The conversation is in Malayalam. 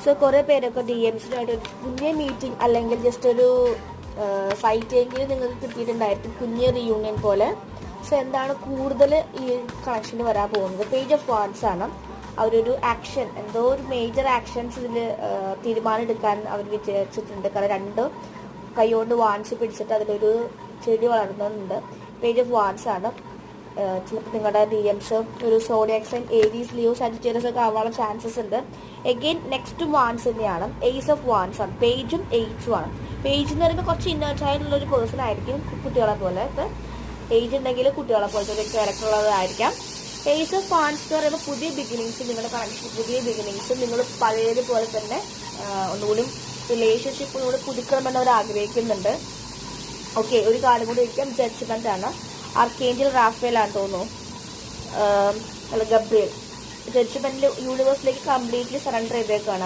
സോ കുറേ പേരൊക്കെ DMസിനായിട്ട് ഒരു കുഞ്ഞ് മീറ്റിംഗ് അല്ലെങ്കിൽ ജസ്റ്റ് ഒരു സൈറ്റെങ്കിലും നിങ്ങൾക്ക് കിട്ടിയിട്ടുണ്ടായിരിക്കും, കുഞ്ഞ് റീയൂണിയൻ പോലെ. സോ എന്താണ് കൂടുതൽ ഈ കണക്ഷന് വരാൻ പോകുന്നത്, പേജ് ഓഫ് വാൻഡ്സ് ആണ്. അവരൊരു ആക്ഷൻ, എന്തോ ഒരു മേജർ ആക്ഷൻസ് ഇതിൽ തീരുമാനം എടുക്കാൻ അവർ വിചാരിച്ചിട്ടുണ്ട്. കാരണം 2 കൈകൊണ്ട് വാൻഡ്സ് പിടിച്ചിട്ട് അതിലൊരു ചെടി വളർന്നുണ്ട്. പേജ് ഓഫ് വാൻഡ്സ് ആണ്. ചിലപ്പോൾ നിങ്ങളുടെ DMs ഒരു zodiac sign, Aries, Leo, Sagittarius ഒക്കെ ആവാനുള്ള ചാൻസസ് ഉണ്ട്. എഗെയിൻ നെക്സ്റ്റ് വാൻഡ്സ് തന്നെയാണ്, ഏസ് ഓഫ് വാൻഡ്സ് ആണ്. പേജും എയ്റ്റ്സും ആണ്. പേജ് എന്ന് പറയുമ്പോൾ കുറച്ച് ഇന്നർ ചൈൽഡ് ഉള്ളൊരു പേഴ്സൺ ആയിരിക്കും, കുട്ടികളെ പോലെ. ഏജ് ഉണ്ടെങ്കിൽ കുട്ടികളെ പോലത്തെ ഒരു ക്യാരക്ടർ ഉള്ളതായിരിക്കാം. ഏസ് ഓഫ് വാൻഡ്സ് എന്ന് പറയുമ്പോൾ പുതിയ ബിഗിനിങ്സ്, നിങ്ങളുടെ കണക്ഷൻ പുതിയ ബിഗിനിങ്സ്, നിങ്ങൾ പഴയതുപോലെ തന്നെ ഒന്നുകൂടി റിലേഷൻഷിപ്പ് ഒന്നുകൂടി പുതുക്കണമെന്ന് അവർ ആഗ്രഹിക്കുന്നുണ്ട്. ഓക്കെ, ഒരു കാര്യം കൂടി ഇരിക്കാം, ജഡ്ജ്മെന്റ് ആണ്. ആർക്കേഞ്ചൽ റാഫേൽ ആണ് തോന്നുന്നു, അല്ല ഗബ്രിയേൽ. ജഡ്ജ്മെന്റിൽ യൂണിവേഴ്സിലേക്ക് കംപ്ലീറ്റ്ലി സറണ്ടർ ചെയ്തേക്കാണ് അവർ.